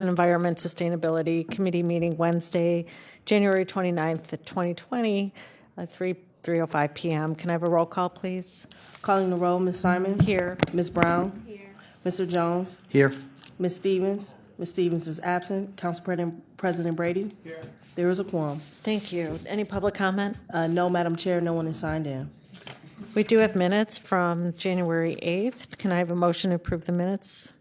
Environment Sustainability Committee meeting Wednesday, January 29th, 2020, 3:05 p.m. Can I have a roll call, please? Calling the roll, Ms. Simon. Here. Ms. Brown. Here. Mr. Jones. Here. Ms. Stevens. Ms. Stevens is absent. Council President Brady. Here. There is a quorum. Thank you. Any public comment? No, Madam Chair, no one is signed in. We do have minutes from January 8th. Can I have a motion to approve the minutes?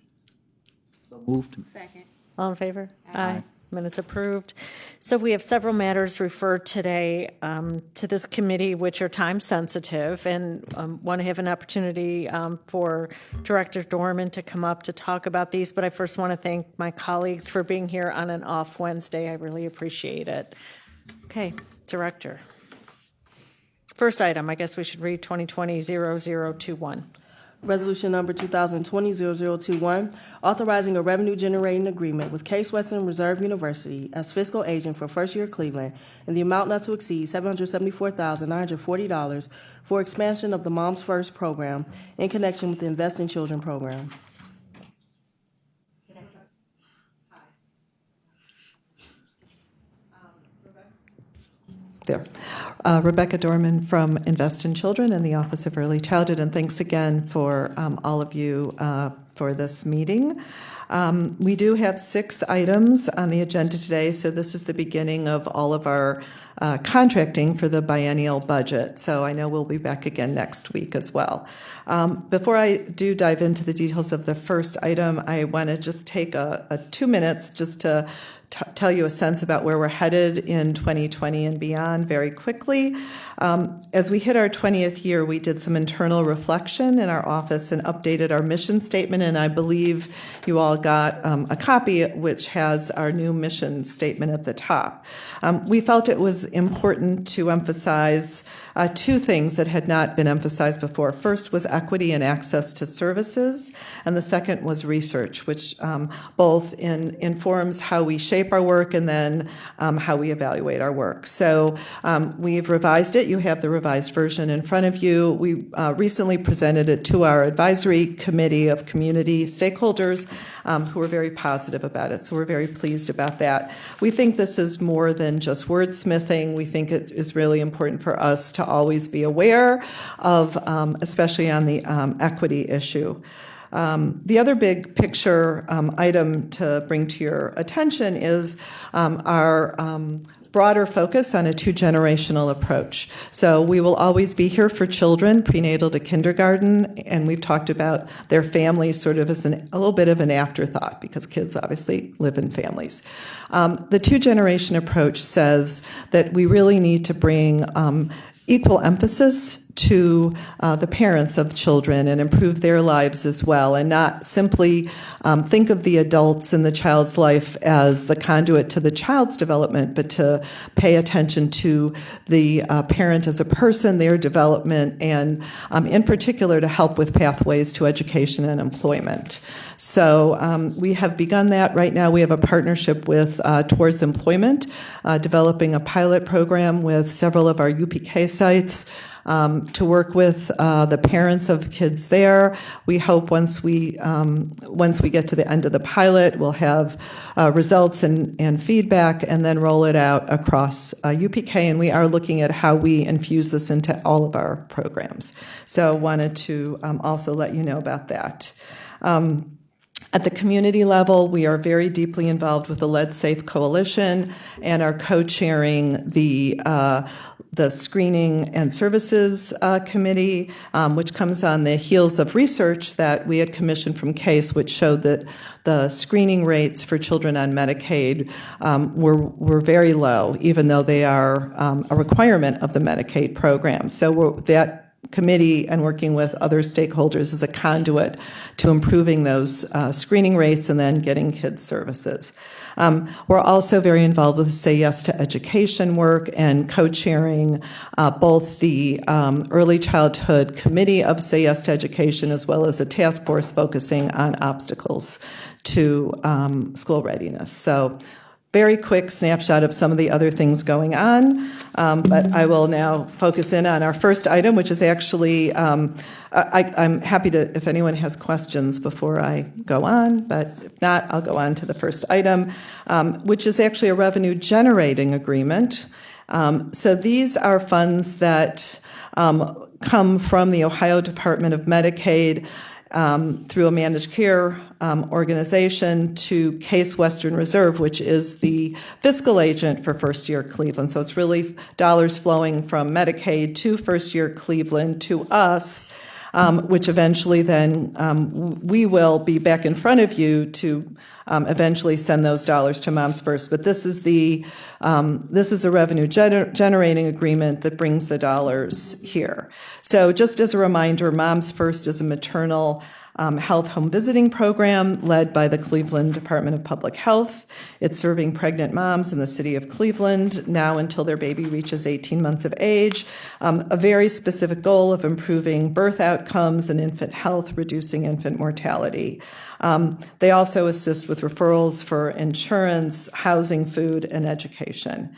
So moved. Second. All in favor? Aye. Minutes approved. So we have several matters referred today to this committee, which are time sensitive, and want to have an opportunity for Director Dorman to come up to talk about these. But I first want to thank my colleagues for being here on an off Wednesday. I really appreciate it. Okay, Director. First item, I guess we should read 2020-0021. Resolution number 2020-0021, authorizing a revenue-generating agreement with Case Western Reserve University as fiscal agent for First Year Cleveland in the amount not to exceed $774,940 for expansion of the Moms First program in connection with the Invest in Children program. There. Rebecca Dorman from Invest in Children in the Office of Early Childhood, and thanks again for all of you for this meeting. We do have 6 items on the agenda today, so this is the beginning of all of our contracting for the biennial budget. So I know we'll be back again next week as well. Before I do dive into the details of the first item, I want to just take a 2 minutes just to tell you a sense about where we're headed in 2020 and beyond very quickly. As we hit our 20th year, we did some internal reflection in our office and updated our mission statement, and I believe you all got a copy which has our new mission statement at the top. We felt it was important to emphasize 2 things that had not been emphasized before. First was equity and access to services, and the second was research, which both informs how we shape our work and then how we evaluate our work. So we've revised it. You have the revised version in front of you. We recently presented it to our advisory committee of community stakeholders who were very positive about it. So we're very pleased about that. We think this is more than just wordsmithing. We think it is really important for us to always be aware of, especially on the equity issue. The other big picture item to bring to your attention is our broader focus on a 2-generational approach. So we will always be here for children, prenatal to kindergarten, and we've talked about their families sort of as a little bit of an afterthought because kids obviously live in families. The 2-generation approach says that we really need to bring equal emphasis to the parents of children and improve their lives as well, and not simply think of the adults in the child's life as the conduit to the child's development, but to pay attention to the parent as a person, their development, and in particular to help with pathways to education and employment. So we have begun that. Right now we have a partnership with Towards Employment, developing a pilot program with several of our UPK sites to work with the parents of kids there. We hope once we get to the end of the pilot, we'll have results and feedback, and then roll it out across UPK. And we are looking at how we infuse this into all of our programs. So wanted to also let you know about that. At the community level, we are very deeply involved with the Lead Safe Coalition and are co-chairing the Screening and Services Committee, which comes on the heels of research that we had commissioned from CASE, which showed that the screening rates for children on Medicaid were very low, even though they are a requirement of the Medicaid program. So that committee and working with other stakeholders as a conduit to improving those screening rates and then getting kids services. We're also very involved with Say Yes to Education work and co-chairing both the Early Childhood Committee of Say Yes to Education as well as a task force focusing on obstacles to school readiness. So very quick snapshot of some of the other things going on, but I will now focus in on our first item, which is actually, I'm happy to, if anyone has questions before I go on, but if not, I'll go on to the first item, which is actually a revenue generating agreement. So these are funds that come from the Ohio Department of Medicaid through a managed care organization to Case Western Reserve, which is the fiscal agent for First Year Cleveland. So it's really dollars flowing from Medicaid to First Year Cleveland to us, which eventually then we will be back in front of you to eventually send those dollars to Moms First. But this is a revenue generating agreement that brings the dollars here. So just as a reminder, Moms First is a maternal health home visiting program led by the Cleveland Department of Public Health. It's serving pregnant moms in the city of Cleveland now until their baby reaches 18 months of age. A very specific goal of improving birth outcomes and infant health, reducing infant mortality. They also assist with referrals for insurance, housing, food, and education.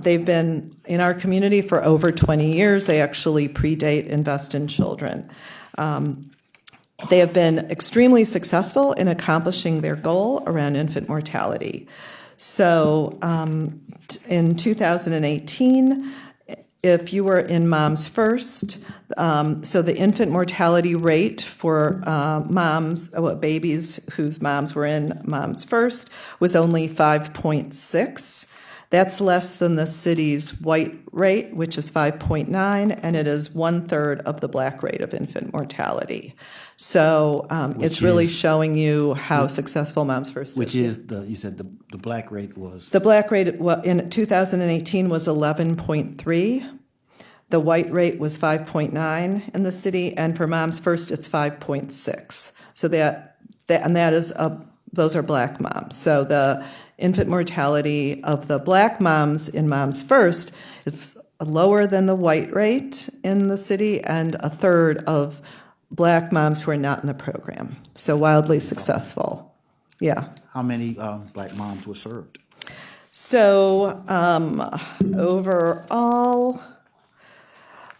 They've been in our community for over 20 years. They actually predate Invest in Children. They have been extremely successful in accomplishing their goal around infant mortality. So in 2018, if you were in Moms First, so the infant mortality rate for babies whose moms were in Moms First was only 5.6. That's less than the city's white rate, which is 5.9, and it is 1/3 of the black rate of infant mortality. So it's really showing you how successful Moms First is. Which is you said the black rate was? The black rate in 2018 was 11.3. The white rate was 5.9 in the city, and for Moms First, it's 5.6. So those are black moms. So the infant mortality of the black moms in Moms First is lower than the white rate in the city, and 1/3 of black moms who are not in the program. So wildly successful. Yeah. How many black moms were served? So overall,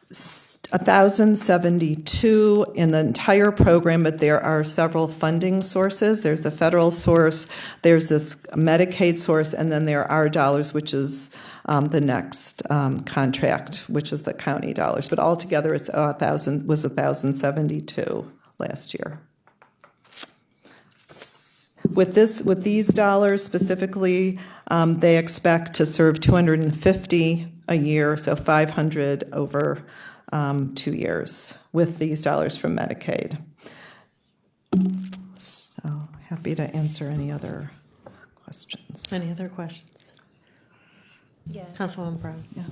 1,072 in the entire program, but there are several funding sources. There's a federal source, there's this Medicaid source, and then there are dollars, which is the next contract, which is the county dollars. But altogether, it's 1,072 last year. With these dollars specifically, they expect to serve 250 a year, so 500 over 2 years with these dollars from Medicaid. So happy to answer any other questions. Any other questions? Yes. Councilwoman Brown? Yeah.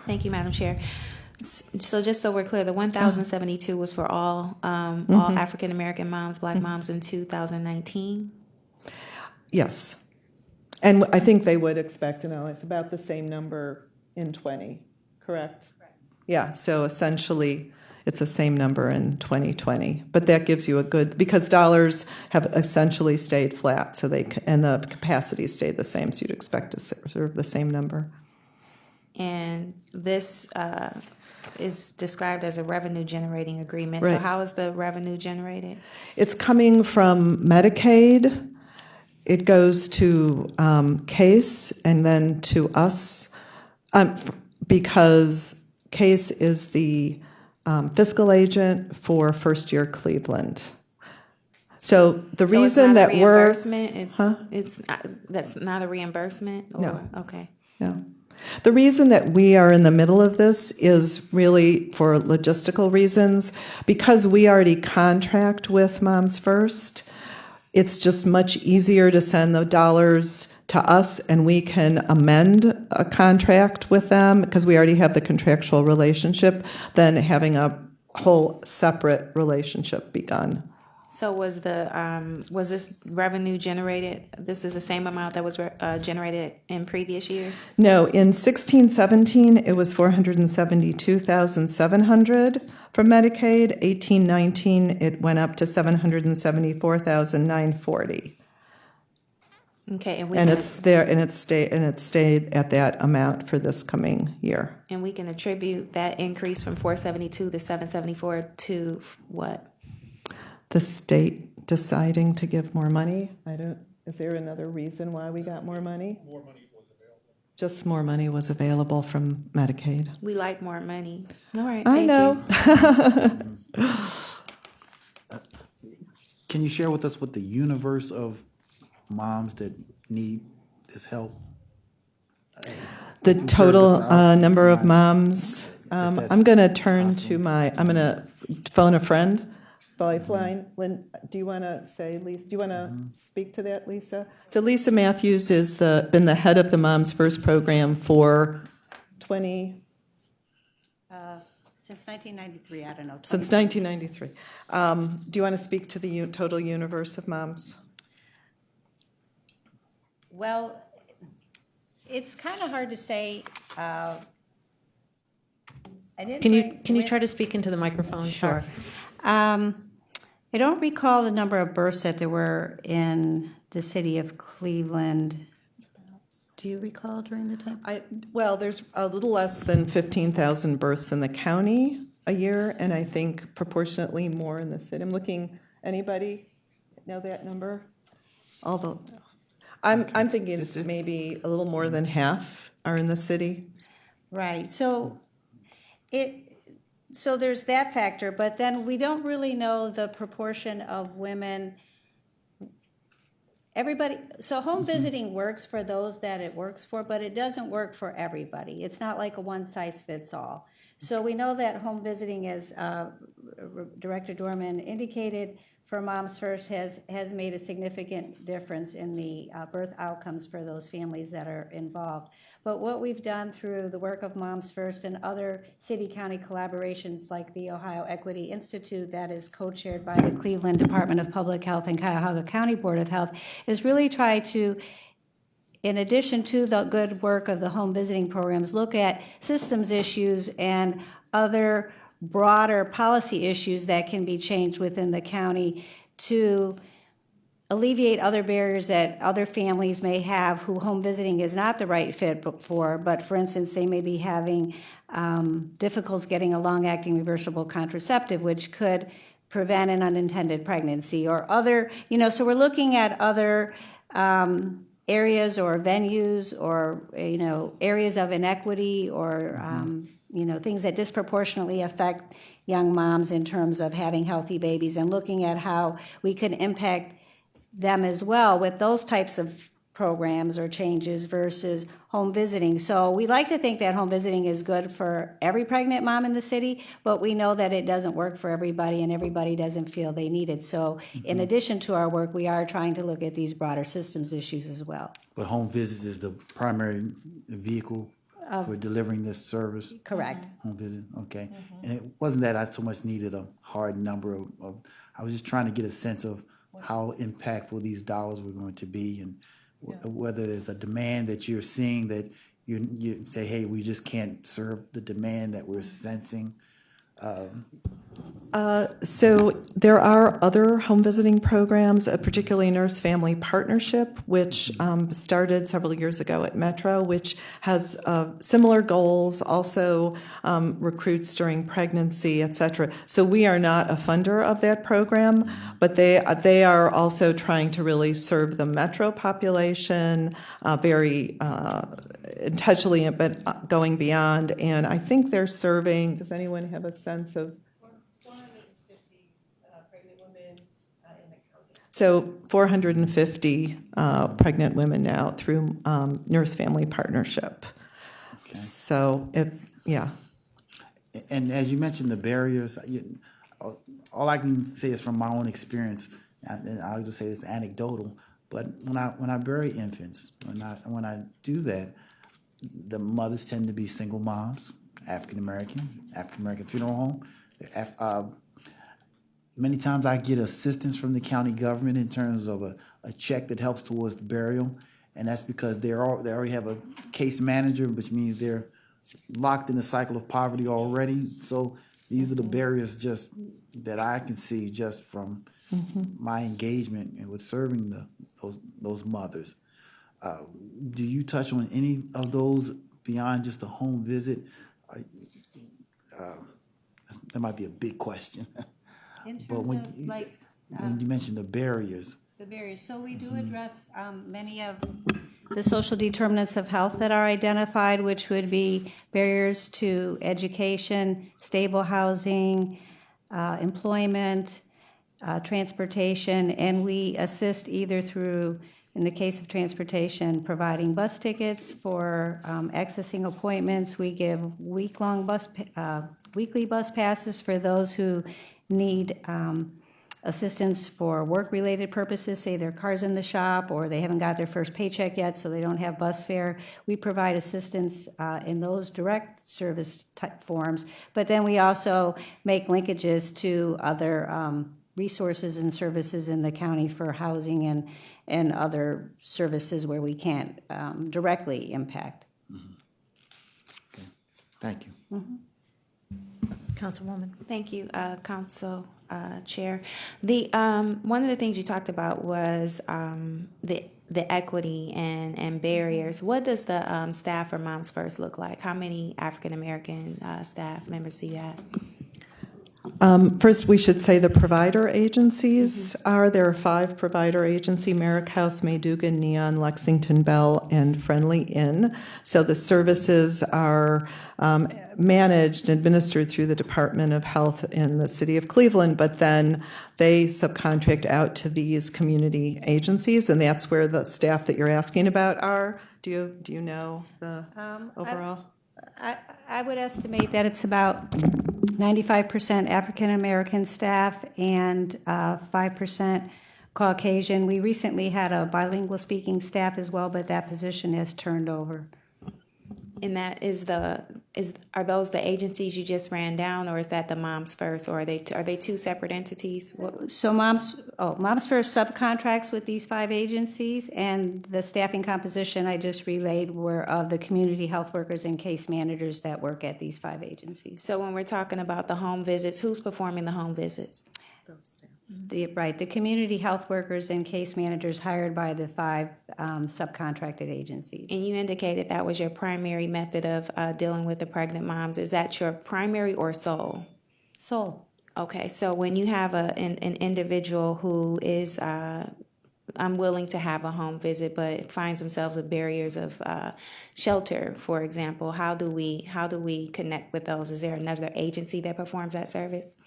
Thank you, Madam Chair. So just so we're clear, the 1,072 was for all African American moms, black moms in 2019? Yes. And I think they would expect, it's about the same number in 20, correct? Yeah, so essentially it's the same number in 2020, but that gives you a good, because dollars have essentially stayed flat, so and the capacity stayed the same, so you'd expect to serve the same number. And this is described as a revenue generating agreement. Right. So how is the revenue generated? It's coming from Medicaid. It goes to Case and then to us, because Case is the fiscal agent for First Year Cleveland. So the reason that we're That's not a reimbursement? Or, No. Okay. No. The reason that we are in the middle of this is really for logistical reasons. Because we already contract with Moms First, it's just much easier to send the dollars to us, and we can amend a contract with them because we already have the contractual relationship, than having a whole separate relationship begun. So was this revenue generated? This is the same amount that was generated in previous years? No, in 16-17, it was $472,700 from Medicaid. 18-19, it went up to $774,940. Okay, and we And can, it's there, and it stayed at that amount for this coming year. and we can attribute that increase from 472 to 774 to what? The state deciding to give more money. Is there another reason why we got more money? More money was available. Just more money was available from Medicaid. We like more money. All right, I thank know. you. Can you share with us what the universe of moms that need this help? The Conservative total house, number of right. moms, that's I'm going to turn possible. to I'm going to phone a friend. Lifeline. Lynn, do you want to say, Lisa, do you want to speak to that, Lisa? So Lisa Matthews has been the head of the Moms First program for 20, Since 1993, I don't know. since 1993. Do you want to speak to the total universe of moms? Well, it's kind of hard to say. I didn't Can you, bring can you with- try to speak into the microphone? Sure. I don't recall the number of births that there were in the city of Cleveland. Do you recall during the time? Well, there's a little less than 15,000 births in the county a year, and I think proportionately more in the city. I'm looking, anybody know that number? Although, I'm thinking it's maybe a little more than half are in the city. Right, so there's that factor, but then we don't really know the proportion of women. So home visiting works for those that it works for, but it doesn't work for everybody. It's not like a one-size-fits-all. So we know that home visiting, as Director Dorman indicated, for Moms First has made a significant difference in the birth outcomes for those families that are involved. But what we've done through the work of Moms First and other city-county collaborations like the Ohio Equity Institute that is co-chaired by the Cleveland Department of Public Health and Cuyahoga County Board of Health is really try to, in addition to the good work of the home visiting programs, look at systems issues and other broader policy issues that can be changed within the county to alleviate other barriers that other families may have who home visiting is not the right fit for, but for instance, they may be having difficulties getting a long-acting reversible contraceptive, which could prevent an unintended pregnancy or other, so we're looking at other areas or venues or, areas of inequity or, things that disproportionately affect young moms in terms of having healthy babies and looking at how we can impact them as well with those types of programs or changes versus home visiting. So we like to think that home visiting is good for every pregnant mom in the city, but we know that it doesn't work for everybody and everybody doesn't feel they need it. So in addition to our work, we are trying to look at these broader systems issues as well. But home visits is the primary vehicle for delivering this service? Correct. Home visit, okay. And it wasn't that I so much needed a hard number of I was just trying to get a sense of how impactful these dollars were going to be and whether there's a demand that you're seeing that you say, hey, we just can't serve the demand that we're sensing. So there are other home visiting programs, particularly Nurse Family Partnership, which started several years ago at Metro, which has similar goals, also recruits during pregnancy, et cetera. So we are not a funder of that program, but they are also trying to really serve the Metro population very intentionally, but going beyond. And I think they're serving, does anyone have a sense of? So 450 pregnant women now through Nurse Family Partnership. Okay. So And as you mentioned, the barriers, all I can say is from my own experience, and I'll just say this anecdotal, but when I bury infants, when I do that, the mothers tend to be single moms, African American funeral home. Many times I get assistance from the county government in terms of a check that helps towards the burial, and that's because they already have a case manager, which means they're locked in the cycle of poverty already. So these are the barriers just that I can see just from my engagement and with serving those mothers. Do you touch on any of those beyond just a home visit? That might be a big question. In But terms when of like you mentioned the barriers, the barriers, so we do address many of the social determinants of health that are identified, which would be barriers to education, stable housing, employment, transportation, and we assist either through, in the case of transportation, providing bus tickets for accessing appointments. We give weekly bus passes for those who need assistance for work-related purposes, say their car's in the shop or they haven't got their first paycheck yet, so they don't have bus fare. We provide assistance in those direct service type forms, but then we also make linkages to other resources and services in the county for housing and other services where we can't directly impact. okay. Thank you. Councilwoman. Thank you, Council Chair. The one of the things you talked about was the equity and barriers. What does the staff for Moms First look like? How many African American staff members do you have? First, we should say the provider agencies there are 5 provider agencies: Merrick House, Maydugan, Neon, Lexington Bell, and Friendly Inn. So the services are managed and administered through the Department of Health in the city of Cleveland, but then they subcontract out to these community agencies, and that's where the staff that you're asking about are. Do you know the overall? I would estimate that it's about 95% African-American staff and 5% Caucasian. We recently had a bilingual speaking staff as well, but that position has turned over. And that are those the agencies you just ran down, or is that the Moms First, or are they two separate entities? So Moms First subcontracts with these 5 agencies, and the staffing composition I just relayed were of the community health workers and case managers that work at these 5 agencies. So when we're talking about the home visits, who's performing the home visits? The community health workers and case managers hired by the 5 subcontracted agencies. And you indicated that was your primary method of dealing with the pregnant moms. Is that your primary or sole? Sole. Okay, so when you have an individual who is unwilling to have a home visit but finds themselves with barriers of shelter, for example, how do we connect with those? Is there another agency that performs that service?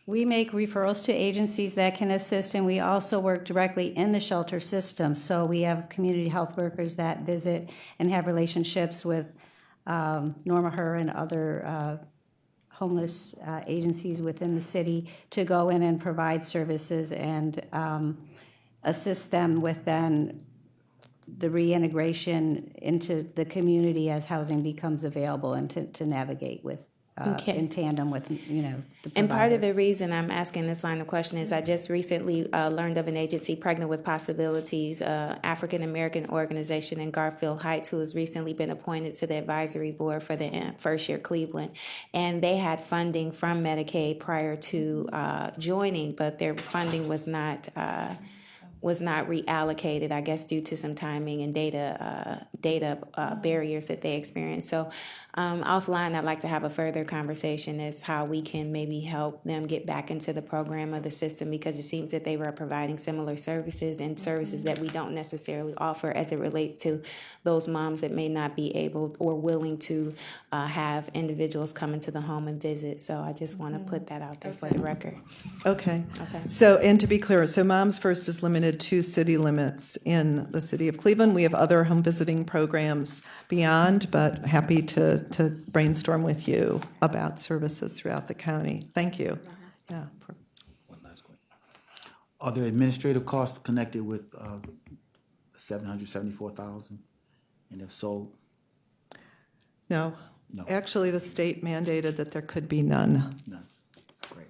We make referrals to agencies that can assist, and we also work directly in the shelter system. So we have community health workers that visit and have relationships with Norma Her and other homeless agencies within the city to go in and provide services and assist them with then the reintegration into the community as housing becomes available, and to navigate with in tandem with, the provider. And part of the reason I'm asking this line of question is I just recently learned of an agency, Pregnant with Possibilities, African American organization in Garfield Heights, who has recently been appointed to the advisory board for the First Year Cleveland. And they had funding from Medicaid prior to joining, but their funding was not reallocated, I guess, due to some timing and data barriers that they experienced. So offline, I'd like to have a further conversation as how we can maybe help them get back into the program of the system, because it seems that they were providing similar services and services that we don't necessarily offer as it relates to those moms that may not be able or willing to have individuals come into the home and visit. So I just want to put that out there for the record. Okay. So, and to be clear, so Moms First is limited to city limits in the city of Cleveland. We have other home visiting programs beyond, but happy to brainstorm with you about services throughout the county. Thank you. Yeah. One last question. Are there administrative costs connected with $774,000? And if so, No. No. Actually, the state mandated that there could be none. none. Great.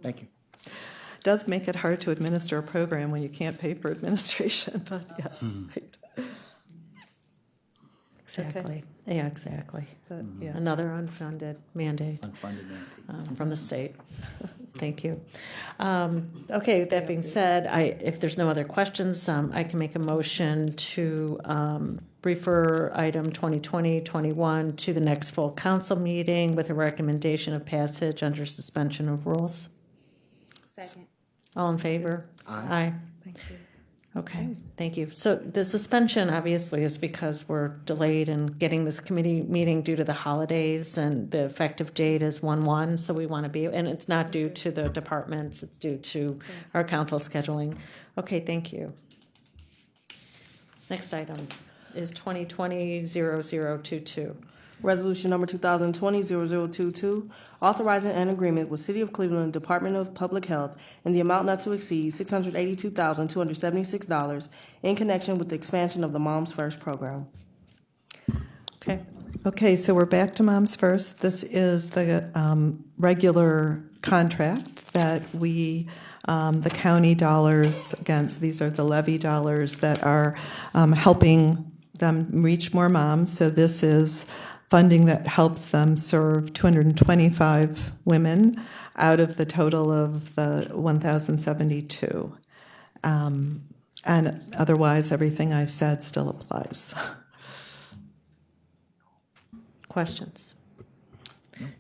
Thank you. Does make it hard to administer a program when you can't pay for administration, but yes. Right. Exactly. Yeah, exactly. Yes. Another unfunded mandate Unfunded mandate. from the state. Thank you. Okay, that being said, if there's no other questions, I can make a motion to refer item 2020-21 to the next full council meeting with a recommendation of passage under suspension of rules. Second. All in favor? Aye. Thank you. Okay, thank you. So the suspension obviously is because we're delayed in getting this committee meeting due to the holidays, and the effective date is 1/1, so we want to be, and it's not due to the departments, it's due to our council scheduling. Okay, thank you. Next item is 2020-0022. Resolution number 2020-0022, authorizing an agreement with City of Cleveland Department of Public Health in the amount not to exceed $682,276 in connection with the expansion of the Moms First program. Okay, Okay, so we're back to Moms First. This is the regular contract that we, the county dollars, again, so these are the levy dollars that are helping them reach more moms. So this is funding that helps them serve 225 women out of the total of the 1,072. And otherwise, everything I said still applies. questions?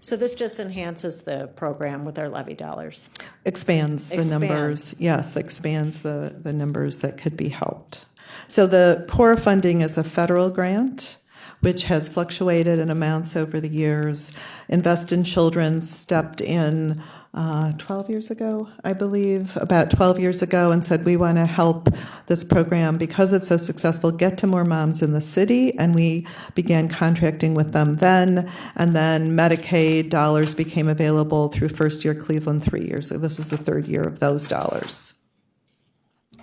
So this just enhances the program with our levy dollars. Expands the Expands. numbers. Yes, expands the numbers that could be helped. So the core funding is a federal grant, which has fluctuated in amounts over the years. Invest in Children stepped in 12 years ago, I believe, about 12 years ago, and said we want to help this program, because it's so successful, get to more moms in the city, and we began contracting with them then, and then Medicaid dollars became available through First Year Cleveland 3 years. So this is the third year of those dollars.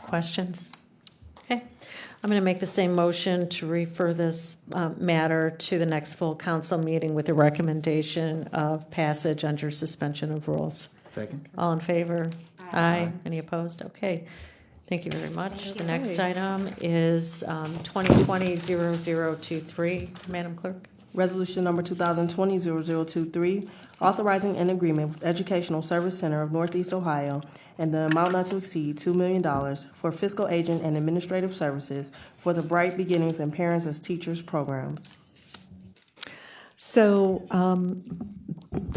Questions? Okay. I'm going to make the same motion to refer this matter to the next full council meeting with a recommendation of passage under suspension of rules. Second? All in favor? Aye. Any opposed? Okay. Thank you very much. The next item is 2020-0023. Madam Clerk? Resolution number 2020-0023, authorizing an agreement with Educational Service Center of Northeast Ohio and the amount not to exceed $2 million for fiscal agent and administrative services for the Bright Beginnings and Parents as Teachers programs. So,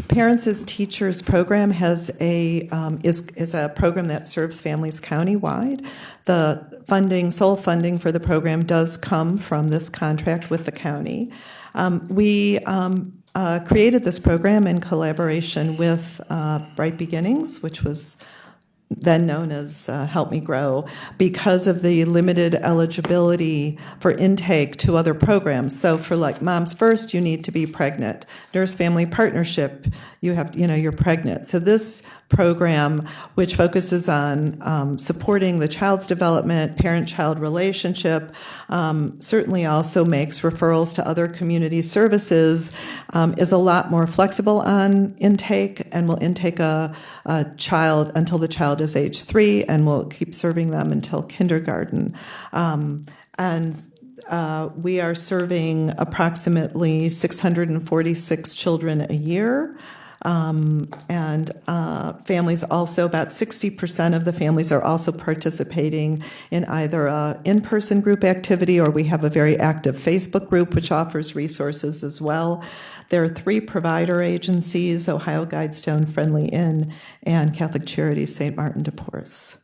Parents as Teachers program has is a program that serves families countywide. The funding, sole funding for the program, does come from this contract with the county. We created this program in collaboration with Bright Beginnings, which was then known as Help Me Grow, because of the limited eligibility for intake to other programs. So for like Moms First, you need to be pregnant. Nurse Family Partnership, you're pregnant. So this program, which focuses on supporting the child's development, parent-child relationship, certainly also makes referrals to other community services, is a lot more flexible on intake, and will intake a child until the child is age 3, and will keep serving them until kindergarten. We are serving approximately 646 children a year. Families also, about 60% of the families are also participating in either a in-person group activity, or we have a very active Facebook group which offers resources as well. There are 3 provider agencies: Ohio Guidestone, Friendly Inn, and Catholic Charities St. Martin de Porres.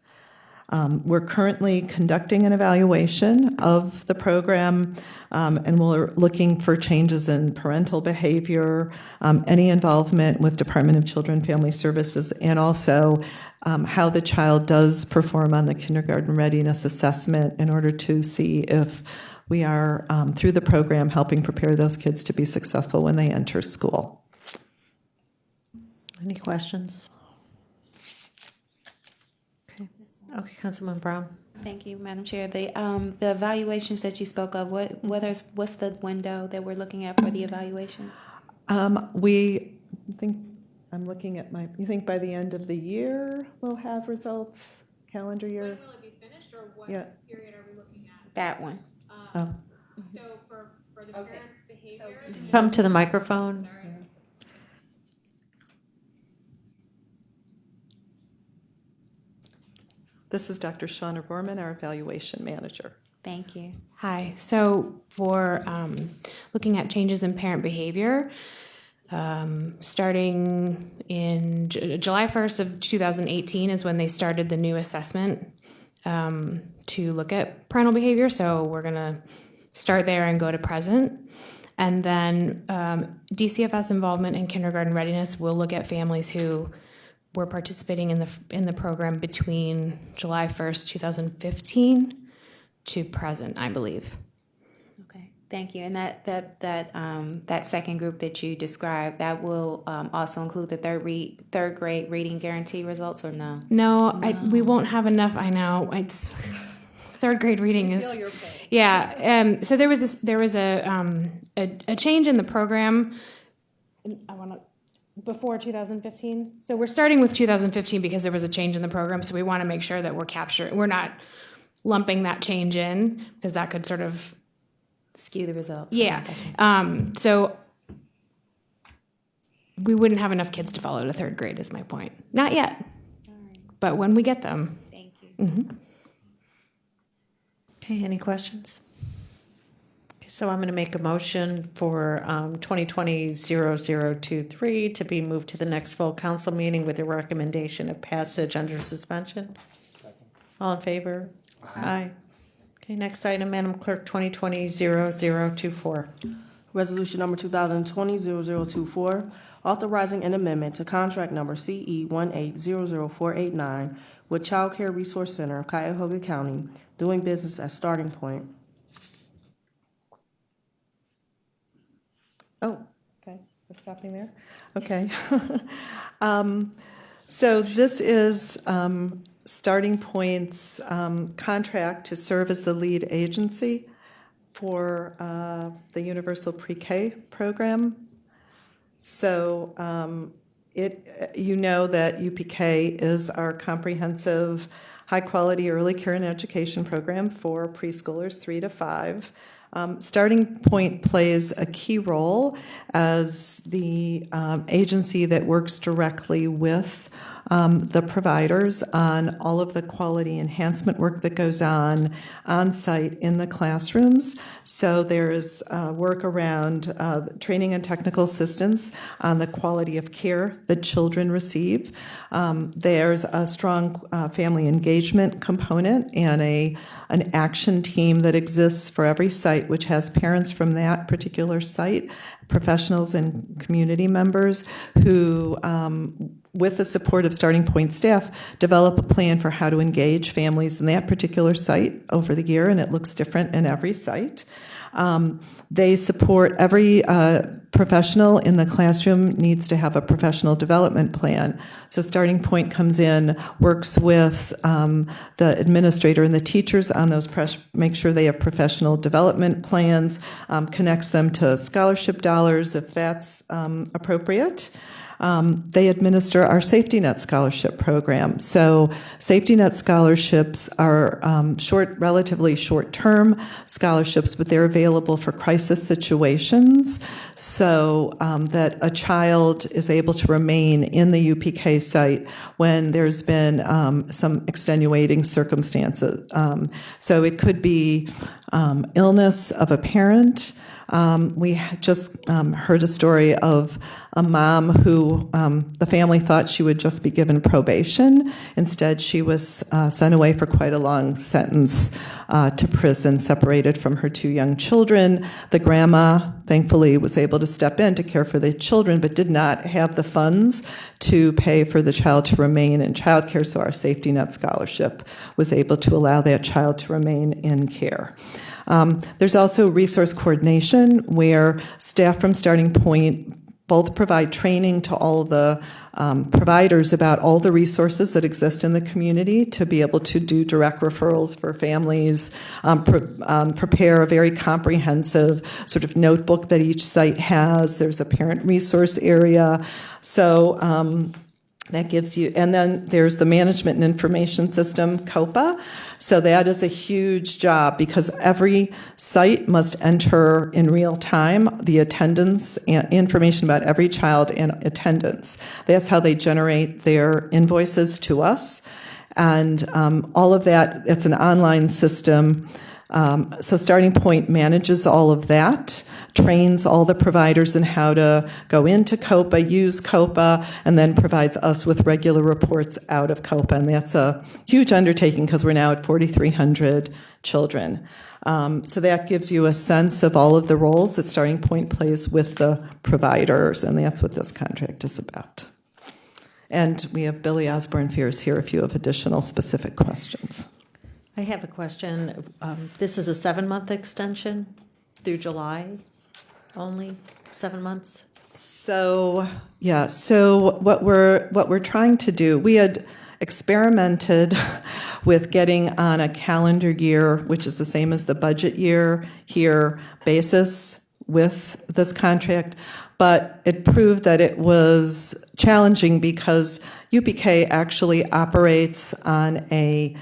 We're currently conducting an evaluation of the program, and we're looking for changes in parental behavior, any involvement with Department of Children and Family Services, and also how the child does perform on the kindergarten readiness assessment, in order to see if we are, through the program, helping prepare those kids to be successful when they enter school. Any questions? Okay, Councilman Brown. Thank you, Madam Chair. The evaluations that you spoke of, what's the window that we're looking at for the evaluations? We think, I'm looking at you think by the end of the year we'll have results, calendar year? When will it be finished, or what Yeah. period are we looking at? That one. Oh. So for Come to the microphone. This is Dr. Shauna Borman, our evaluation manager. Thank you. Hi. So for looking at changes in parent behavior, starting in July 1st of 2018 is when they started the new assessment to look at parental behavior. So we're going to start there and go to present. And then Dcfs involvement in kindergarten readiness will look at families who were participating in the program between July 1st, 2015 to present, I believe. Okay, thank you. And that second group that you described, that will also include the third grade reading guarantee results, or no? No, we won't have enough. I know it's third grade reading is. Yeah. So there was a change in the program. Before 2015. So we're starting with 2015 because there was a change in the program. So we want to make sure that we're not lumping that change in, because that could sort of Skew the results. yeah. So we wouldn't have enough kids to follow to third grade is my point. Not yet, but when we get them. Thank you. Okay, any questions? Okay, so I'm going to make a motion for 2020-0023 to be moved to the next full council meeting with a recommendation of passage under suspension. All in favor? Aye. Okay, next item, Madam Clerk, 2020-0024. Resolution number 2020-0024, authorizing an amendment to contract number CE 1800489 with Child Care Resource Center of Cuyahoga County, doing business as Starting Point. Oh, okay, we're stopping there? Okay. So this is Starting Point's contract to serve as the lead agency for the Universal Pre-K program. So you know that UPK is our comprehensive, high-quality early care and education program for preschoolers 3 to 5. Starting Point plays a key role as the agency that works directly with the providers on all of the quality enhancement work that goes on site in the classrooms. So there is work around training and technical assistance on the quality of care that children receive. There's a strong family engagement component and an action team that exists for every site, which has parents from that particular site, professionals and community members who, with the support of Starting Point staff, develop a plan for how to engage families in that particular site over the year, and it looks different in every site. They support every professional in the classroom needs to have a professional development plan. So Starting Point comes in, works with the administrator and the teachers on those, make sure they have professional development plans, connects them to scholarship dollars if that's appropriate. They administer our Safety Net Scholarship program. So Safety Net scholarships are relatively short-term scholarships, but they're available for crisis situations so that a child is able to remain in the UPK site when there's been some extenuating circumstances. So it could be illness of a parent. We just heard a story of a mom who the family thought she would just be given probation. Instead, she was sent away for quite a long sentence to prison, separated from her 2 young children. The grandma, thankfully, was able to step in to care for the children, but did not have the funds to pay for the child to remain in childcare, so our Safety Net Scholarship was able to allow that child to remain in care. There's also resource coordination where staff from Starting Point both provide training to all the providers about all the resources that exist in the community to be able to do direct referrals for families, prepare a very comprehensive sort of notebook that each site has. There's a parent resource area. So That gives you, and then there's the Management and Information System, COPA. So that is a huge job because every site must enter in real time the attendance and information about every child and attendance. That's how they generate their invoices to us. And all of that, it's an online system. So Starting Point manages all of that, trains all the providers in how to go into COPA, use COPA, and then provides us with regular reports out of COPA. And that's a huge undertaking because we're now at 4,300 children. So that gives you a sense of all of the roles that Starting Point plays with the providers, and that's what this contract is about. And we have Billy Osborne-Fears here if you have additional specific questions. I have a question. This is a 7-month extension through July only, 7 months? So, yeah, so what we're trying to do, we had experimented with getting on a calendar year, which is the same as the budget year here, basis with this contract, but it proved that it was challenging because UPK actually operates on a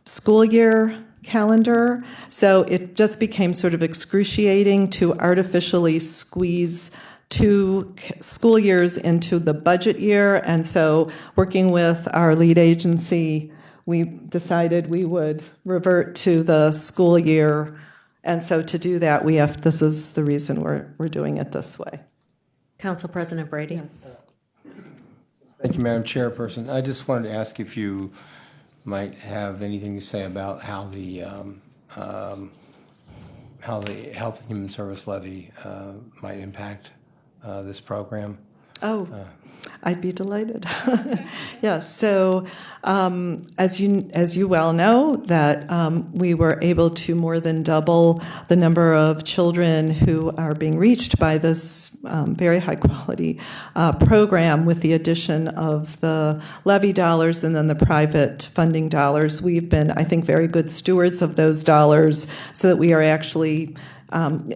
school year calendar, so it just became sort of excruciating to artificially squeeze 2 school years into the budget year. And so working with our lead agency, we decided we would revert to the school year. And so to do that, this is the reason we're doing it this way. Council President Brady? Thank you, Madam Chairperson. I just wanted to ask if you might have anything to say about how the Health and Human Service Levy might impact this program. Oh, I'd be delighted. Yes. So, as you well know, that we were able to more than double the number of children who are being reached by this very high quality program with the addition of the levy dollars and then the private funding dollars. We've been, I think, very good stewards of those dollars, so that we are actually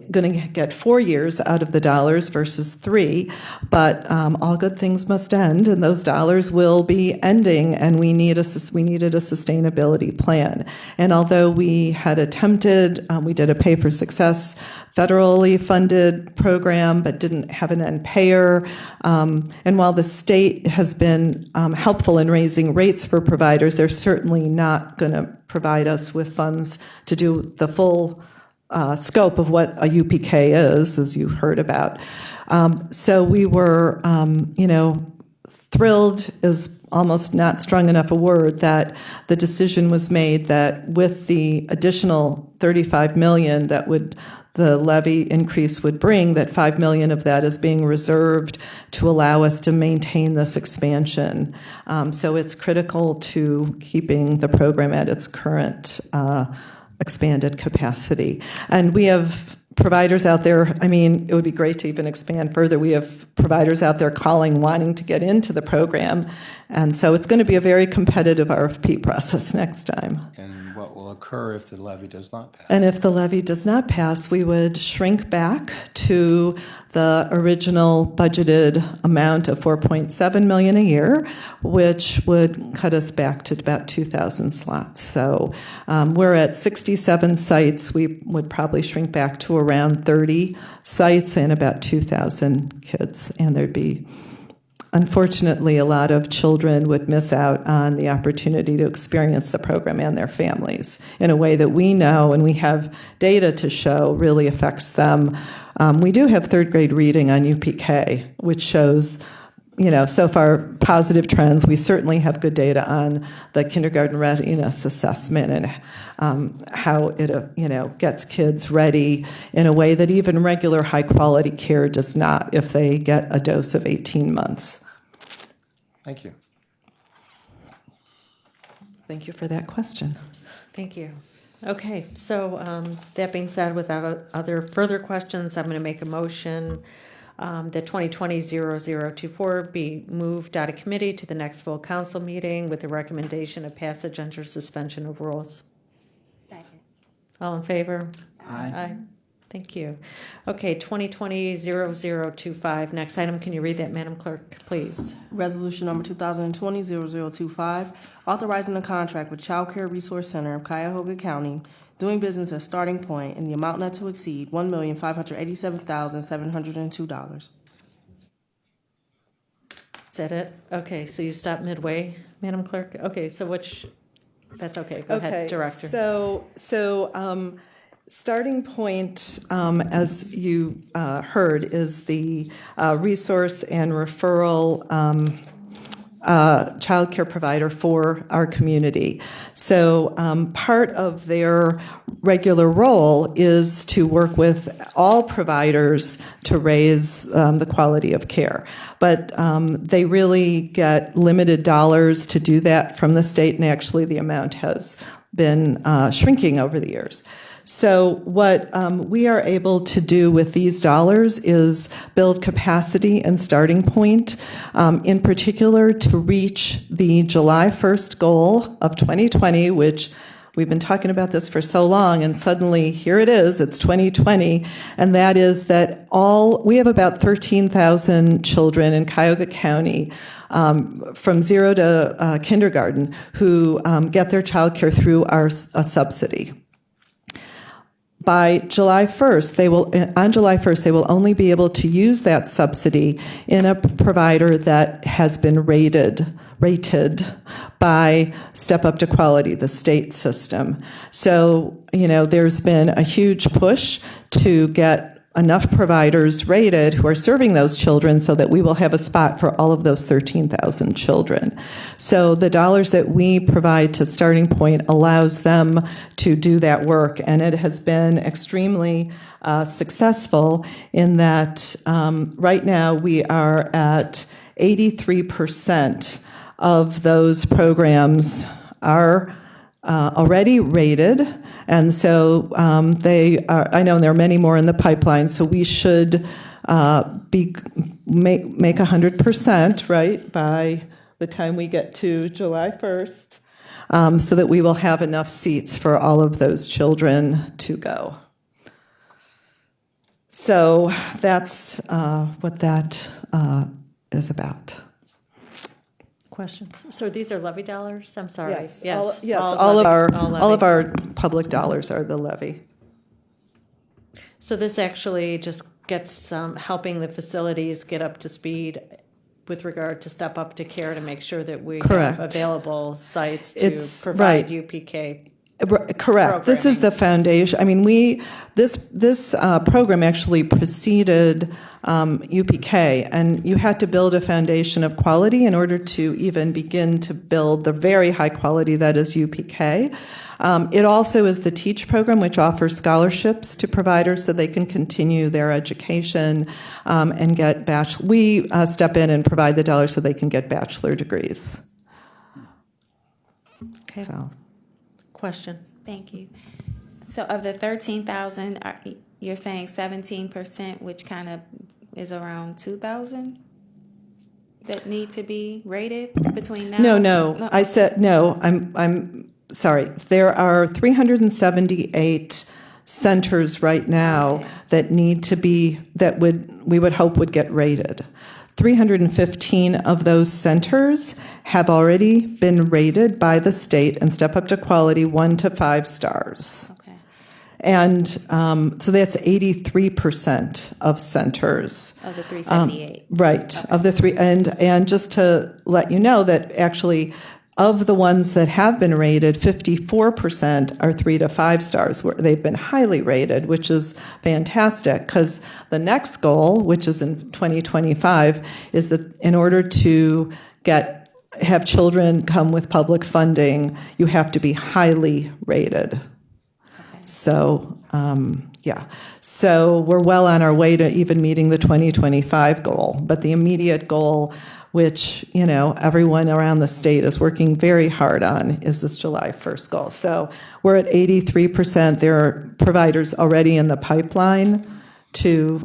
going to get 4 years out of the dollars versus 3, but all good things must end, and those dollars will be ending, and we needed a sustainability plan. And although we had attempted, we did a Pay for Success federally funded program, but didn't have an end payer. And while the state has been helpful in raising rates for providers, they're certainly not going to provide us with funds to do the full scope of what a UPK is, as you heard about. So we were, thrilled is almost not strong enough a word, that the decision was made that with the additional $35 million that the levy increase would bring, that $5 million of that is being reserved to allow us to maintain this expansion. So it's critical to keeping the program at its current expanded capacity. And we have providers out there, it would be great to even expand further. We have providers out there calling, wanting to get into the program. And so it's going to be a very competitive RFP process next time. And what will occur if the levy does not pass? And if the levy does not pass, we would shrink back to the original budgeted amount of $4.7 million a year, which would cut us back to about 2,000 slots. So we're at 67 sites. We would probably shrink back to around 30 sites and about 2,000 kids. And there'd be, unfortunately, a lot of children would miss out on the opportunity to experience the program and their families in a way that we know and we have data to show really affects them. We do have third grade reading on UPK, which shows, so far positive trends. We certainly have good data on the kindergarten readiness assessment and how it, gets kids ready in a way that even regular high quality care does not if they get a dose of 18 months. Thank you. Thank you for that question. Thank you. Okay, so that being said, without other further questions, I'm going to make a motion that 2020-0024 be moved out of committee to the next full council meeting with the recommendation of passage under suspension of rules. Second. All in favor? Aye. Thank you. Okay, 2020-0025. Next item, can you read that, Madam Clerk, please? Resolution number 2020-0025, authorizing a contract with Child Care Resource Center of Cuyahoga County, doing business as Starting Point in the amount not to exceed $1,587,702. Is that it? Okay, so you stopped midway, Madam Clerk? Okay, so that's okay. Go ahead, Director. So Starting Point, as you heard, is the resource and referral child care provider for our community. So part of their regular role is to work with all providers to raise the quality of care. But they really get limited dollars to do that from the state, and actually the amount has been shrinking over the years. So what we are able to do with these dollars is build capacity and Starting Point, in particular to reach the July 1st goal of 2020, which we've been talking about this for so long, and suddenly here it is, it's 2020, and that is that we have about 13,000 children in Cuyahoga County from 0 to kindergarten who get their child care through a subsidy. By July 1st, they will only be able to use that subsidy in a provider that has been rated by Step Up to Quality, the state system. So, there's been a huge push to get enough providers rated who are serving those children so that we will have a spot for all of those 13,000 children. So the dollars that we provide to Starting Point allows them to do that work, and it has been extremely successful in that right now we are at 83% of those programs are already rated, and so they are. I know there are many more in the pipeline. So we should make 100%, right, by the time we get to July 1st, so that we will have enough seats for all of those children to go. So that's what that is about. Questions? So these are levy dollars? I'm sorry. Yes. All All of our public dollars are the levy. So this actually just gets helping the facilities get up to speed with regard to Step Up to Care to make sure that we Correct. have available sites to provide right. UPK. Correct. This is the foundation. I mean, this program actually preceded UPK, and you had to build a foundation of quality in order to even begin to build the very high quality that is UPK. It also is the TEACH program, which offers scholarships to providers so they can continue their education and get we step in and provide the dollars so they can get bachelor degrees. Okay. So. Question. Thank you. So of the 13,000, you're saying 17%, which kind of is around 2,000 that need to be rated between now? No. I said no. I'm sorry. There are 378 centers right now that need to be we would hope would get rated. 315 of those centers have already been rated by the state and Step Up to Quality 1 to 5 stars. Okay. And so that's 83% of centers. Of the 378. Right. Okay. Of the three. And just to let you know that actually of the ones that have been rated, 54% are 3 to 5 stars. Where they've been highly rated, which is fantastic, because the next goal, which is in 2025, is that in order to have children come with public funding, you have to be highly rated. Okay. So, So we're well on our way to even meeting the 2025 goal. But the immediate goal, which, everyone around the state is working very hard on, is this July 1st goal. So we're at 83%. There are providers already in the pipeline to,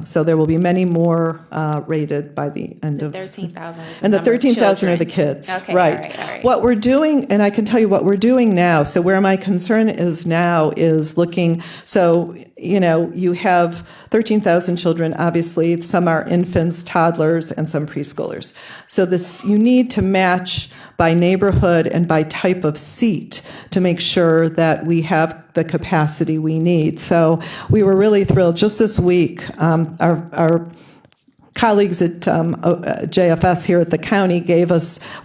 so there will be many more rated by the end of. 13,000 was the And the number of 13,000 are the children. kids, Okay, right. all right. What we're doing, and I can tell you what we're doing now, so where my concern is now is looking, so, you have 13,000 children, obviously, some are infants, toddlers, and some preschoolers. So you need to match by neighborhood and by type of seat to make sure that we have the capacity we need. So we were really thrilled. Just this week, our colleagues at JFS here at the county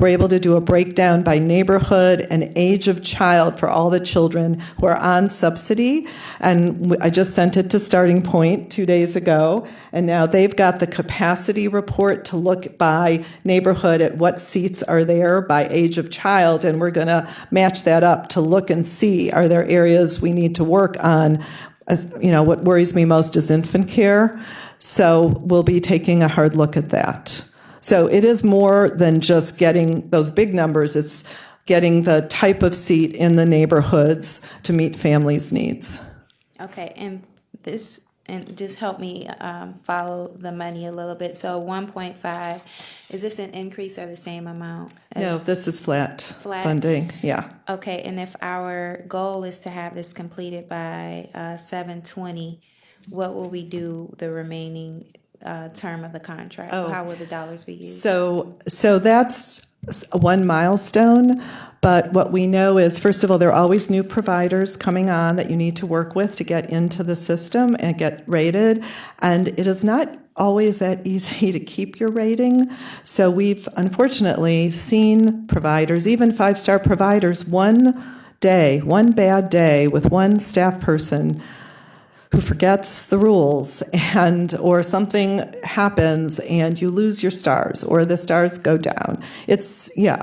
were able to do a breakdown by neighborhood and age of child for all the children who are on subsidy. And I just sent it to Starting Point 2 days ago. And now they've got the capacity report to look by neighborhood at what seats are there by age of child. And we're going to match that up to look and see, are there areas we need to work on? What worries me most is infant care. So we'll be taking a hard look at that. So it is more than just getting those big numbers. It's getting the type of seat in the neighborhoods to meet families' needs. Okay, and just help me follow the money a little bit. So 1.5, is this an increase or the same amount? No, this is flat funding, yeah. Okay, and if our goal is to have this completed by 7/20, what will we do the remaining term of the contract? How will the dollars be used? So that's one milestone, but what we know is, first of all, there are always new providers coming on that you need to work with to get into the system and get rated, and it is not always that easy to keep your rating. So we've unfortunately seen providers, even 5-star providers, one bad day with one staff person who forgets the rules or something happens and you lose your stars or the stars go down.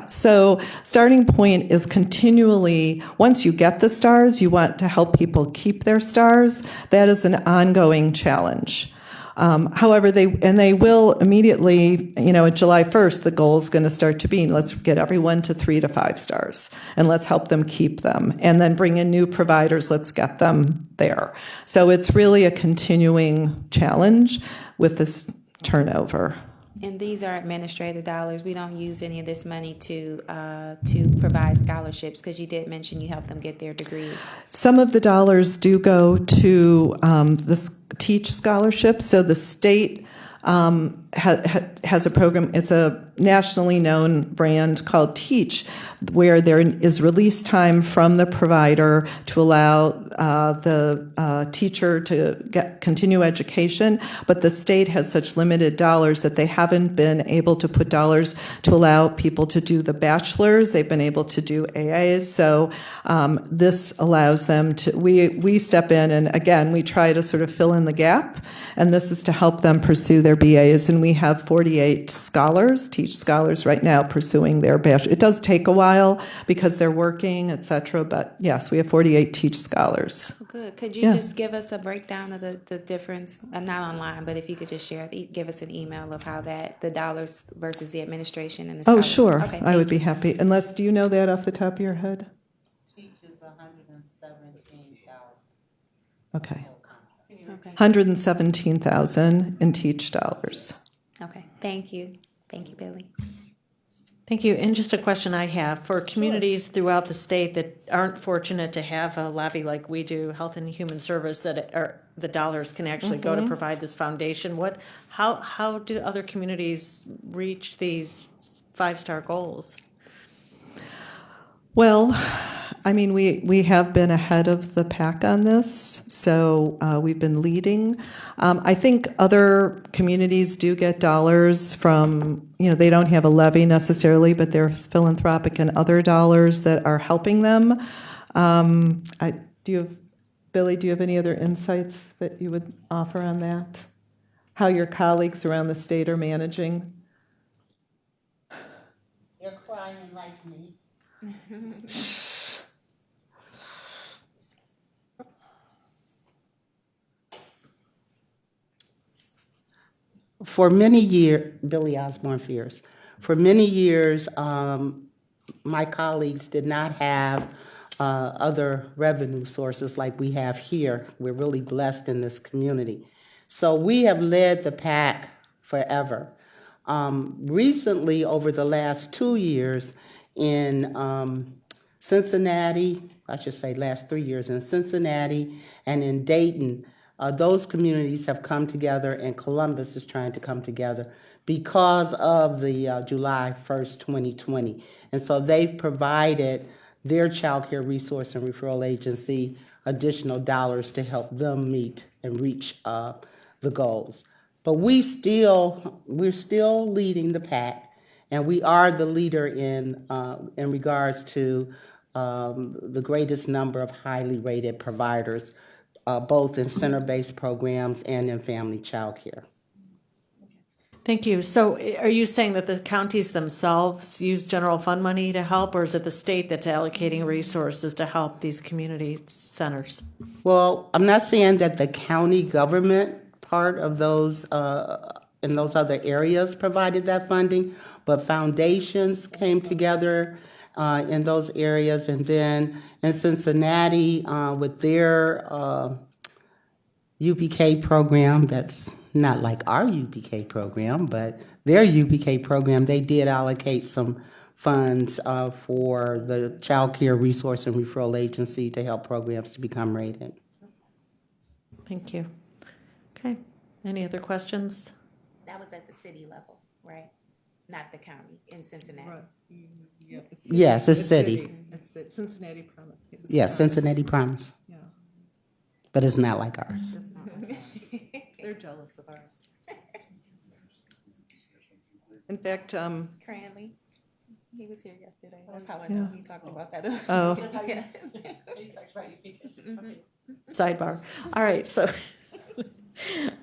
So Starting Point is continually, once you get the stars, you want to help people keep their stars. That is an ongoing challenge. However, they will immediately, at July 1st, the goal is going to start to be, let's get everyone to 3 to 5 stars, and let's help them keep them. And then bring in new providers, let's get them there. So it's really a continuing challenge with this turnover. And these are administrative dollars. We don't use any of this money to provide scholarships, because you did mention you help them get their degrees. Some of the dollars do go to the Teach scholarships. So the state has a program. It's a nationally known brand called Teach, where there is release time from the provider to allow the teacher to continue education, but the state has such limited dollars that they haven't been able to put dollars to allow people to do the bachelor's. They've been able to do AAs, so this allows them to, we step in and again, we try to sort of fill in the gap, and this is to help them pursue their BAs, and we have 48 scholars, Teach scholars right now pursuing their bachelor. It does take a while because they're working, et cetera, but yes, we have 48 Teach scholars. Good. Could you just give us a breakdown of the difference? I'm not online, but if you could just give us an email of how the dollars versus the administration and the scholars. Oh, sure. Okay, I would be happy. Unless, do you know that off the top of your head? Teachers, 117,000. Okay. Okay. 117,000 in Teach dollars. Okay. Thank you. Thank you, Billy. Thank you. And just a question I have, for communities throughout the state that aren't fortunate to have a levy like we do, Health and Human Service, the dollars can actually go to provide this foundation, how do other communities reach these 5-star goals? Well, I mean, we have been ahead of the pack on this, so we've been leading. I think other communities do get dollars from, they don't have a levy necessarily, but there's philanthropic and other dollars that are helping them. Billy, do you have any other insights that you would offer on that? How your colleagues around the state are managing? They're crying like me. For many years, Billy Osborne Fierce, for many years, my colleagues did not have other revenue sources like we have here. We're really blessed in this community. So we have led the pack forever. Recently, over the last 2 years in Cincinnati, I should say last 3 years in Cincinnati and in Dayton, those communities have come together, and Columbus is trying to come together because of the July 1st, 2020. And so they've provided their child care resource and referral agency additional dollars to help them meet and reach the goals. But we're still leading the pack, and we are the leader in regards to the greatest number of highly rated providers, both in center-based programs and in family child care. Thank you. So are you saying that the counties themselves use general fund money to help, or is it the state that's allocating resources to help these community centers? Well, I'm not saying that the county government part of those in those other areas provided that funding, but foundations came together in those areas, and then in Cincinnati with their UPK program, that's not like our UPK program, but their UPK program, they did allocate some funds for the Child Care Resource and Referral Agency to help programs to become rated. Thank you. Okay. Any other questions? That was at the city level, right? Not the county in Cincinnati. Yes, it's city. It's Cincinnati Promise. Yes, Cincinnati Promise. Yeah, But it's not like ours. they're jealous of ours. In fact, Cranley, he was here yesterday. That's how I know we talked about that. Oh. Sidebar. All right, so,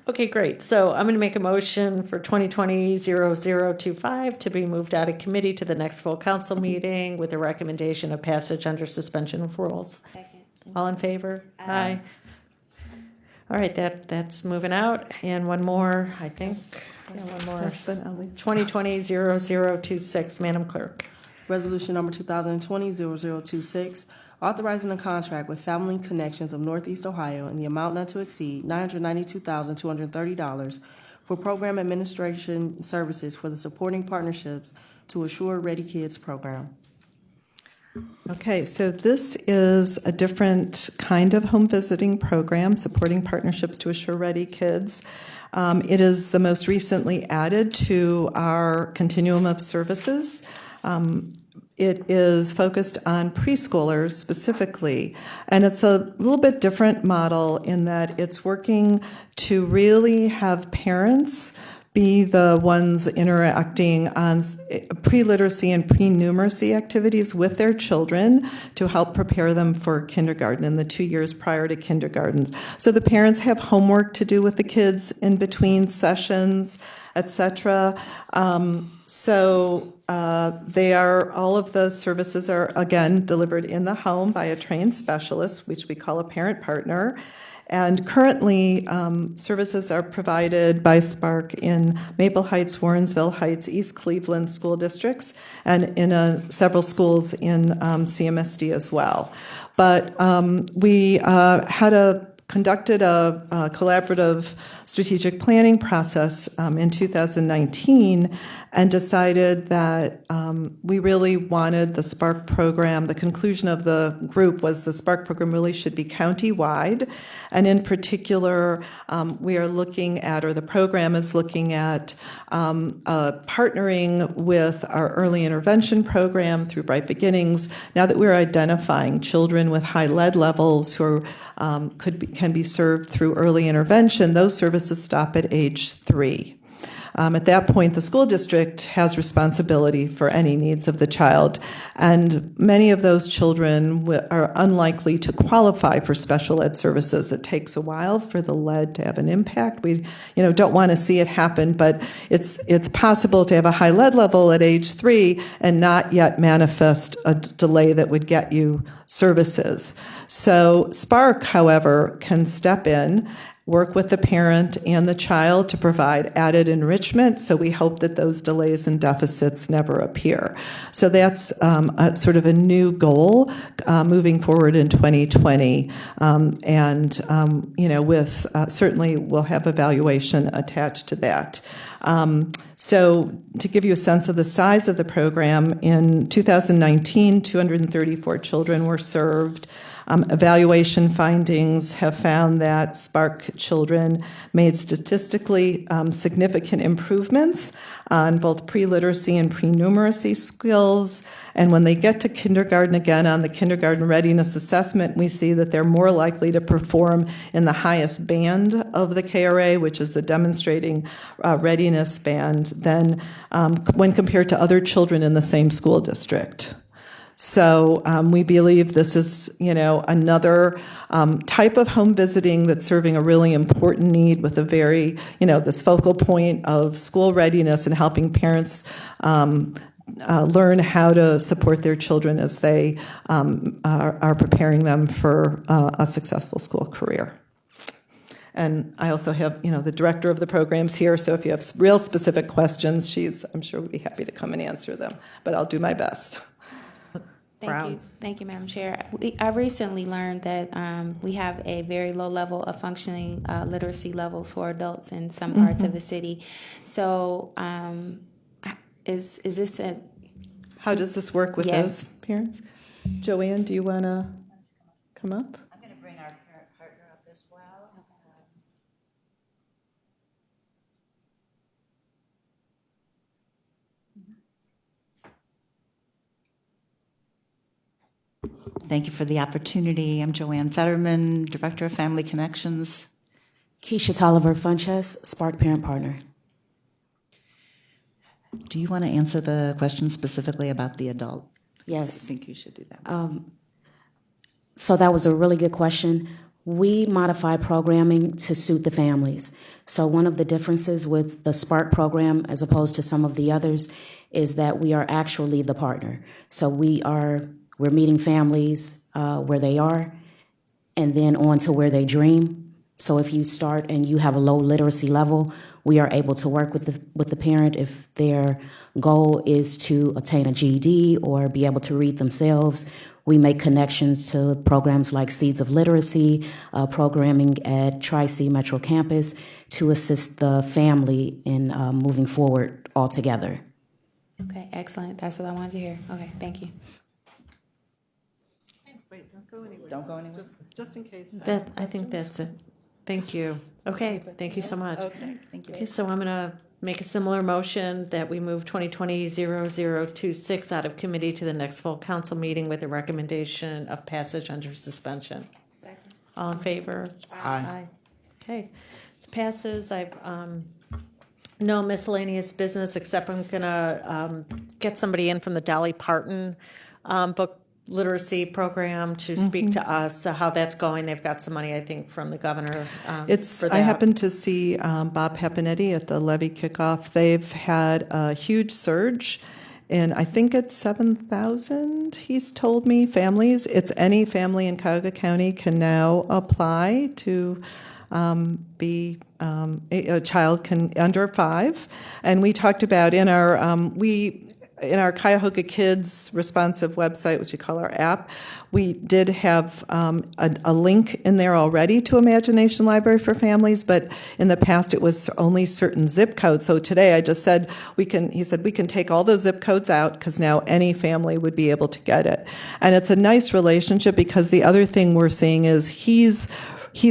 okay, great. So I'm going to make a motion for 2020-0025 to be moved out of committee to the next full council meeting with a recommendation of passage under suspension of rules. Second. All in favor? Aye. All right, that's moving out. And one more, I think. Yeah, one more. Last but not least. 2020-0026, Madam Clerk. Resolution number 2020-0026, authorizing a contract with Family Connections of Northeast Ohio in the amount not to exceed $992,230 for program administration services for the supporting partnerships to assure Ready Kids program. okay, so this is a different kind of home visiting program supporting partnerships to assure Ready Kids. It is the most recently added to our continuum of services. It is focused on preschoolers specifically, and it's a little bit different model in that it's working to really have parents be the ones interacting on pre-literacy and pre-numeracy activities with their children to help prepare them for kindergarten in the 2 years prior to kindergarten. So the parents have homework to do with the kids in between sessions, etc. All of the services are, again, delivered in the home by a trained specialist, which we call a parent partner. And currently, services are provided by Spark in Maple Heights, Warrensville Heights, East Cleveland school districts, and in several schools in CMSD as well. But we conducted a collaborative strategic planning process in 2019 and decided that we really wanted the Spark program. The conclusion of the group was the Spark program really should be county-wide. And in particular, we are looking at, or the program is looking at, partnering with our early intervention program through Bright Beginnings. Now that we're identifying children with high lead levels who can be served through early intervention, those services stop at age 3. At that point, the school district has responsibility for any needs of the child, and many of those children are unlikely to qualify for special ed services. It takes a while for the lead to have an impact. We, don't want to see it happen, but it's possible to have a high lead level at age 3 and not yet manifest a delay that would get you services. So Spark, however, can step in work with the parent and the child to provide added enrichment. So we hope that those delays and deficits never appear. So that's sort of a new goal moving forward in 2020. With certainly we'll have evaluation attached to that. So to give you a sense of the size of the program, in 2019, 234 children were served. Evaluation findings have found that Spark children made statistically significant improvements on both pre-literacy and pre-numeracy skills. And when they get to kindergarten, again, on the kindergarten readiness assessment, we see that they're more likely to perform in the highest band of the KRA, which is the demonstrating readiness band, than when compared to other children in the same school district. So we believe this is, another type of home visiting that's serving a really important need with a very, this focal point of school readiness and helping parents learn how to support their children as they are preparing them for a successful school career. And I also have, the director of the programs here, so if you have real specific questions, I'm sure would be happy to come and answer them, but I'll do my best. Thank you, Madam Chair. I recently learned that we have a very low level of functioning literacy levels for adults in some parts of the city. So, is this a... How does this work with those parents? Joanne, do you want to come up? I'm going to bring our parent partner up as well. Thank you for the opportunity. I'm Joanne Fetterman, Director of Family Connections. Keisha Tolliver Funches, Spark Parent Partner. Do you want to answer the question specifically about the adult? Yes. I think you should do that. So that was a really good question. We modify programming to suit the families. So one of the differences with the Spark program as opposed to some of the others is that we are actually the partner. So we're meeting families where they are and then on to where they dream. So if you start and you have a low literacy level, we are able to work with the parent if their goal is to obtain a GED or be able to read themselves. We make connections to programs like Seeds of Literacy, programming at Tri-C Metro Campus to assist the family in moving forward altogether. Okay, excellent. That's what I wanted to hear. Okay, thank you. Wait, don't go anywhere. Don't go anywhere. Just in case. I think that's it. Thank you. Okay, thank you so much. Okay, thank you. Okay, so I'm going to make a similar motion that we move 2020-0026 out of committee to the next full council meeting with a recommendation of passage under suspension. Second. All in favor? Aye. Okay, it passes. I've no miscellaneous business except I'm going to get somebody in from the Dolly Parton book literacy program to speak to us, how that's going. They've got some money, I think, from the governor for that. I happened to see Bob Papinetti at the levy kickoff. They've had a huge surge, and I think it's 7,000, he's told me, families. It's any family in Cuyahoga County can now apply to be a child can under 5. And we talked about in our Cuyahoga Kids responsive website, which we call our app, we did have a link in there already to Imagination Library for Families, but in the past it was only certain zip codes. So today I just said, he said we can take all those zip codes out because now any family would be able to get it. And it's a nice relationship because the other thing we're seeing is he's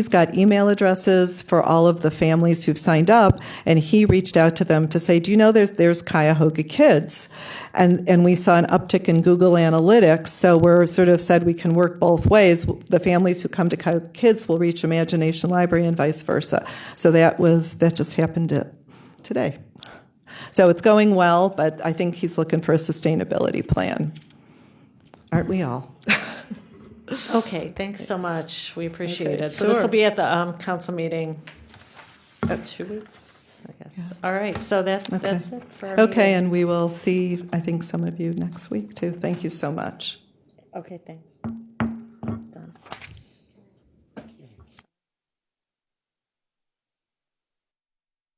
got email addresses for all of the families who've signed up, and he reached out to them to say, do you know there's Cuyahoga Kids? And we saw an uptick in Google Analytics, so we're sort of said we can work both ways. The families who come to Cuyahoga Kids will reach Imagination Library and vice versa. So that just happened today. So it's going well, but I think he's looking for a sustainability plan. Aren't we all? Okay, thanks so much. We appreciate Okay, it. So this sure. will be at the council meeting in 2 weeks, I guess. All right, so that's it for our Okay, meeting. and we will see, I think, some of you next week, too. Thank you so much. Okay, thanks.